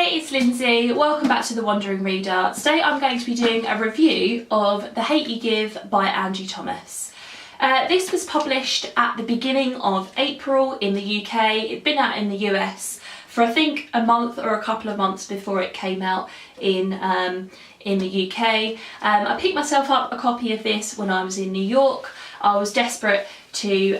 it's Lindsay. Welcome back to The Wandering Reader. Today I'm going to be doing a review of The Hate You Give by Angie Thomas. This was published at the beginning of April in the UK. It'd been out in the US for I think a month or a couple of months before it came out in the UK. I picked myself up a copy of this when I was in New York. I was desperate to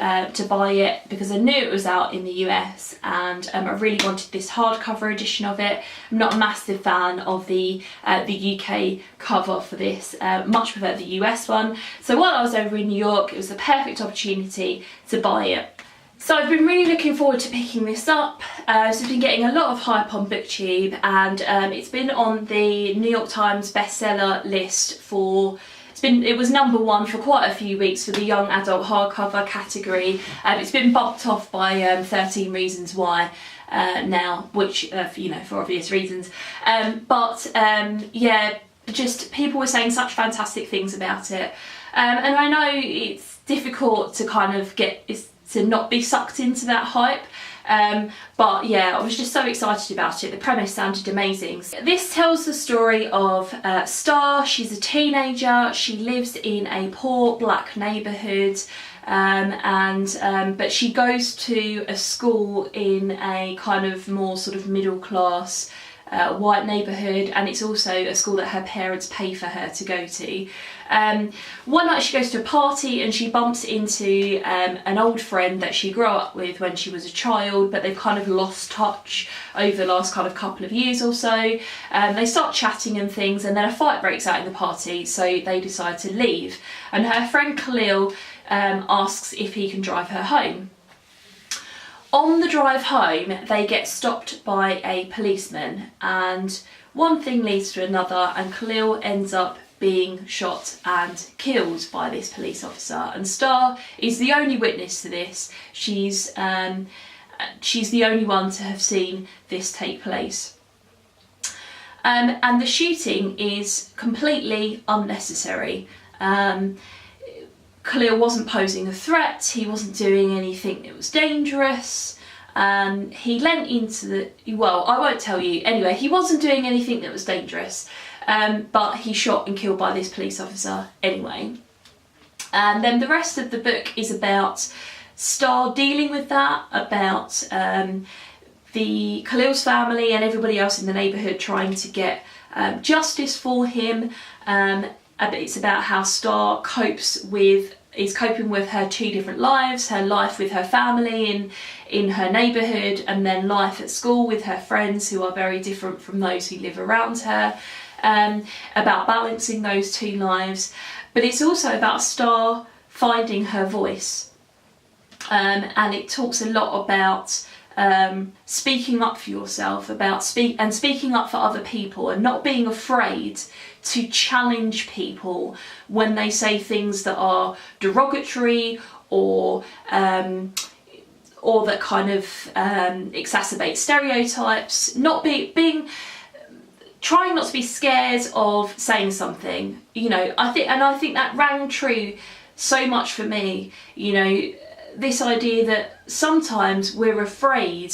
buy it because I knew it was out in the US, and I really wanted this hardcover edition of it. I'm not a massive fan of the UK cover for this, much prefer the US one. So while I was over in New York, it was the perfect opportunity to buy it. So I've been really looking forward to picking this up. So I've been getting a lot of hype on BookTube, and it's been on the New York Times bestseller list for it was #1 for quite a few weeks for the young adult hardcover category. It's been bumped off by 13 Reasons Why now, which for obvious reasons. Yeah, just people were saying such fantastic things about it, and I know it's difficult to kind of to not be sucked into that hype. But yeah, I was just so excited about it. The premise sounded amazing. This tells the story of Star. She's a teenager. She lives in a poor black neighbourhood, but she goes to a school in a kind of more sort of middle class white neighbourhood, and it's also a school that her parents pay for her to go to. One night she goes to a party and she bumps into an old friend that she grew up with when she was a child, but they've kind of lost touch over the last kind of couple of years or so. They start chatting and things, and then a fight breaks out in the party, so they decide to leave, and her friend Khalil asks if he can drive her home. On the drive home, they get stopped by a policeman, and one thing leads to another, and Khalil ends up being shot and killed by this police officer. And Star is the only witness to this. She's the only one to have seen this take place. And the shooting is completely unnecessary. Khalil wasn't posing a threat, he wasn't doing anything that was dangerous. He leant into I won't tell you. Anyway, he wasn't doing anything that was dangerous, but he shot and killed by this police officer anyway. And then the rest of the book is about Star dealing with that, about the Khalil's family and everybody else in the neighbourhood trying to get justice for him. It's about how Star is coping with her two different lives, her life with her family in her neighbourhood, and then life at school with her friends who are very different from those who live around her, about balancing those two lives. But it's also about Star finding her voice, and it talks a lot about speaking up for yourself, speaking up for other people, and not being afraid to challenge people when they say things that are derogatory or that kind of exacerbate stereotypes. Trying not to be scared of saying something. I think that rang true so much for me. This idea that sometimes we're afraid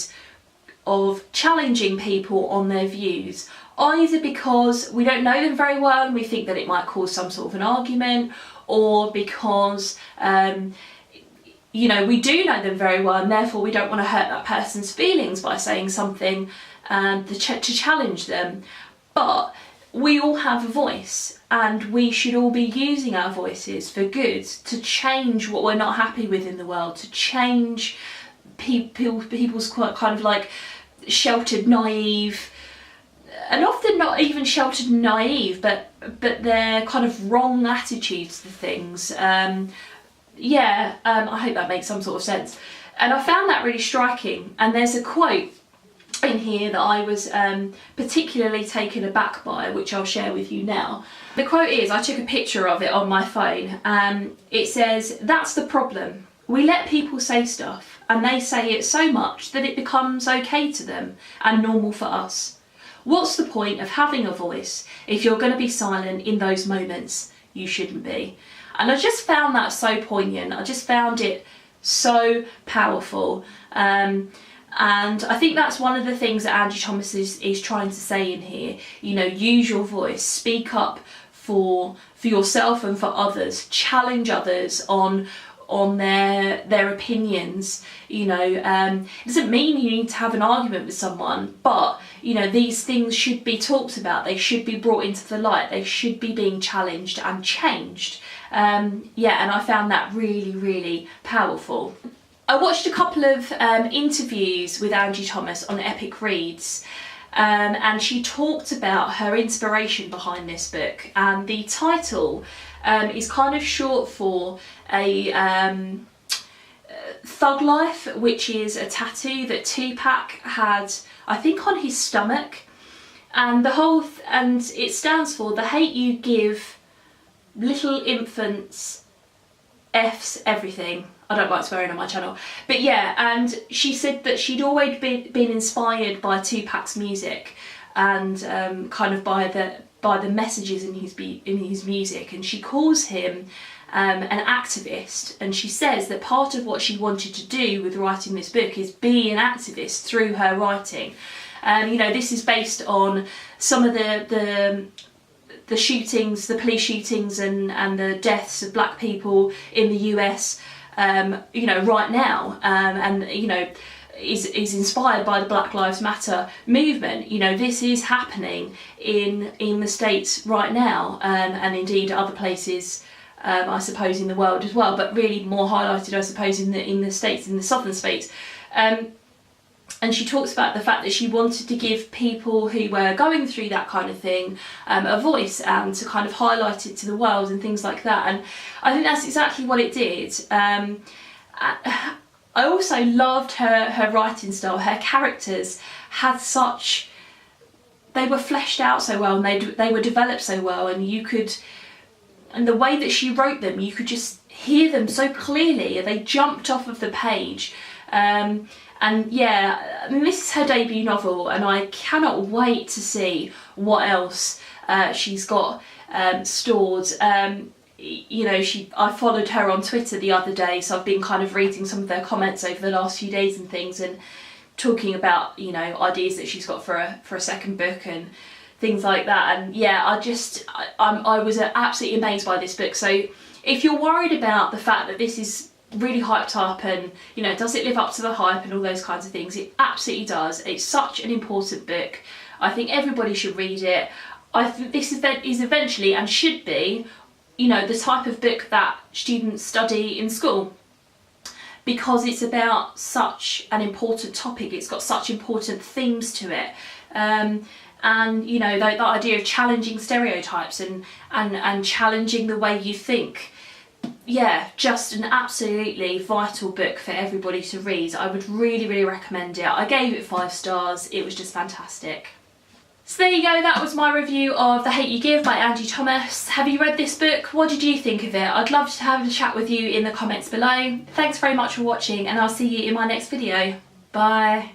of challenging people on their views, either because we don't know them very well and we think that it might cause some sort of an argument, or because we do know them very well and therefore we don't want to hurt that person's feelings by saying something to challenge them. But we all have a voice, and we should all be using our voices for good, to change what we're not happy with in the world, to change people's kind of like sheltered, naive, and often not even sheltered and naive, but their kind of wrong attitudes to things. I hope that makes some sort of sense. And I found that really striking. And there's a quote in here that I was particularly taken aback by, which I'll share with you now. The quote is, I took a picture of it on my phone. It says, "That's the problem. We let people say stuff, and they say it so much that it becomes okay to them and normal for us. What's the point of having a voice if you're going to be silent in those moments you shouldn't be?" And I just found that so poignant. I just found it so powerful. And I think that's one of the things that Angie Thomas is trying to say in here. You know, use your voice, speak up for yourself and for others, challenge others on their opinions. You know, it doesn't mean you need to have an argument with someone, but you know, these things should be talked about, they should be brought into the light, they should be being challenged and changed. Yeah, and I found that really, really powerful. I watched a couple of interviews with Angie Thomas on Epic Reads, and she talked about her inspiration behind this book, and the title is kind of short for a Thug Life, which is a tattoo that Tupac had, I think, on his stomach, and and it stands for "The hate you give little infants F's everything." I don't like swearing on my channel, but yeah, and she said that she'd always been inspired by Tupac's music, and kind of by the messages in his music, and she calls him an activist, and she says that part of what she wanted to do with writing this book is be an activist through her writing. You know, this is based on some of the shootings, the police shootings and the deaths of black people in the US, you know, right now, and you know, is inspired by the Black Lives Matter movement. You know, this is happening in the States right now, and indeed other places, I suppose, in the world as well, but really more highlighted, I suppose, in the States, in the southern states. And she talks about the fact that she wanted to give people who were going through that kind of thing a voice, and to kind of highlight it to the world and things like that. And I think that's exactly what it did. I also loved her writing style. Her characters had such, they were fleshed out so well, and they were developed so well, and and the way that she wrote them, you could just hear them so clearly. They jumped off of the page. And yeah, I mean, this is her debut novel, and I cannot wait to see what else she's got stored. You know, I followed her on Twitter the other day, so I've been kind of reading some of their comments over the last few days and things, and talking about, you know, ideas that she's got for a second book and things like that. And yeah, I was absolutely amazed by this book. So if you're worried about the fact that this is really hyped up, and you know, does it live up to the hype and all those kinds of things, it absolutely does. It's such an important book. I think everybody should read it. I think this event is eventually, and should be, you know, the type of book that students study in school, because it's about such an important topic. It's got such important themes to it, and you know, that idea of challenging stereotypes and challenging the way you think. Yeah, just an absolutely vital book for everybody to read. I would really, really recommend it. I gave it 5 stars. It was just fantastic. So there you go, that was my review of The Hate You Give by Angie Thomas. Have you read this book? What did you think of it? I'd love to have a chat with you in the comments below. Thanks very much for watching, and I'll see you in my next video. Bye.